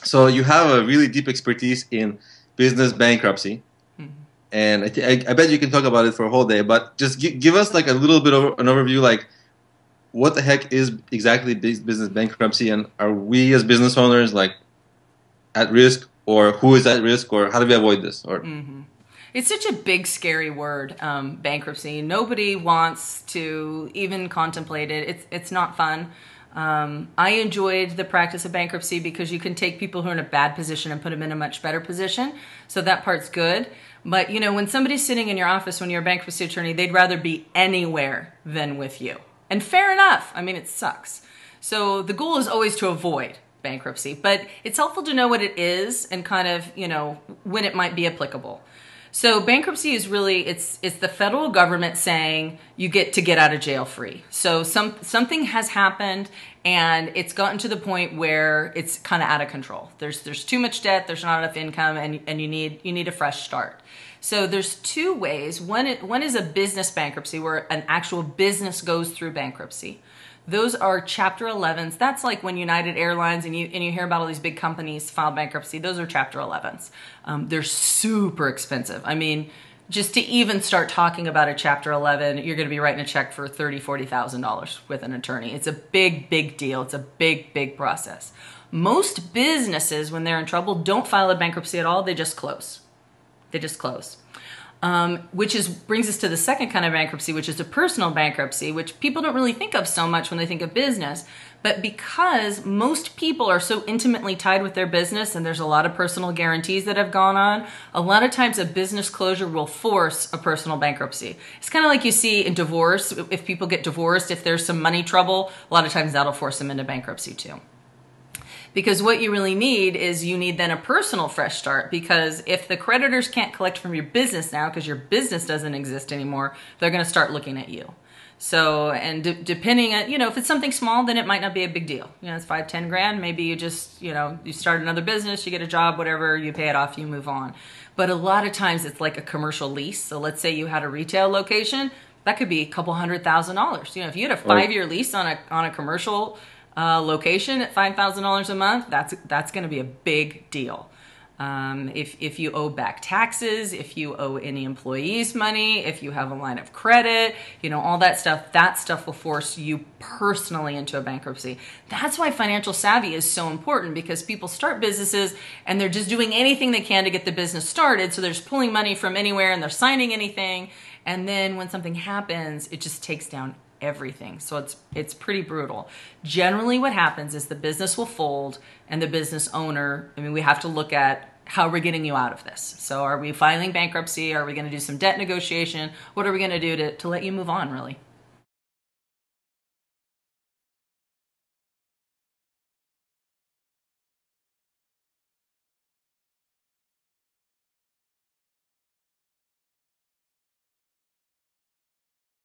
So you have a really deep expertise in business bankruptcy, Mhm. and I bet you can talk about it for a whole day. But just give us like a little bit of an overview, like what the heck is exactly business bankruptcy, and are we as business owners like at risk, or who is at risk, or how do we avoid this? Or It's such a big, scary word, bankruptcy. Nobody wants to even contemplate it. It's not fun. I enjoyed the practice of bankruptcy because you can take people who are in a bad position and put them in a much better position. So that part's good. But you know, when somebody's sitting in your office when you're a bankruptcy attorney, they'd rather be anywhere than with you. And fair enough. I mean, it sucks. So the goal is always to avoid bankruptcy, but it's helpful to know what it is and kind of, you know, when it might be applicable. So bankruptcy is really it's the federal government saying you get to get out of jail free. So something has happened and it's gotten to the point where it's kind of out of control. There's too much debt, there's not enough income, and you need a fresh start. So there's two ways. One is a business bankruptcy where an actual business goes through bankruptcy. Those are Chapter 11s. That's like when United Airlines and you hear about all these big companies file bankruptcy. Those are Chapter 11s. They're super expensive. I mean, just to even start talking about a Chapter 11, you're going to be writing a check for $30,000-$40,000 with an attorney. It's a big, big deal. It's a big, big process. Most businesses, when they're in trouble, don't file a bankruptcy at all. They just close. They just close. Which brings us to the second kind of bankruptcy, which is a personal bankruptcy, which people don't really think of so much when they think of business. But because most people are so intimately tied with their business and there's a lot of personal guarantees that have gone on, a lot of times a business closure will force a personal bankruptcy. It's kind of like you see in divorce. If people get divorced, if there's some money trouble, a lot of times that'll force them into bankruptcy too. Because what you really need is you need then a personal fresh start, because if the creditors can't collect from your business now because your business doesn't exist anymore, they're going to start looking at you. So, and depending on, you know, if it's something small, then it might not be a big deal. You know, it's 5-10 grand. Maybe you just, you know, you start another business, you get a job, whatever, you pay it off, you move on. But a lot of times it's like a commercial lease. So let's say you had a retail location, that could be a couple $100,000. You know, if you had a right. 5-year lease on a commercial location at $5,000 a month, that's going to be a big deal. If you owe back taxes, if you owe any employees money, if you have a line of credit, you know, all that stuff will force you personally into a bankruptcy. That's why financial savvy is so important, because people start businesses and they're just doing anything they can to get the business started. So they're just pulling money from anywhere and they're signing anything. And then when something happens, it just takes down everything. So it's pretty brutal. Generally what happens is the business will fold and the business owner, I mean, we have to look at how we're getting you out of this. So are we filing bankruptcy? Are we going to do some debt negotiation? What are we going to do to let you move on, really?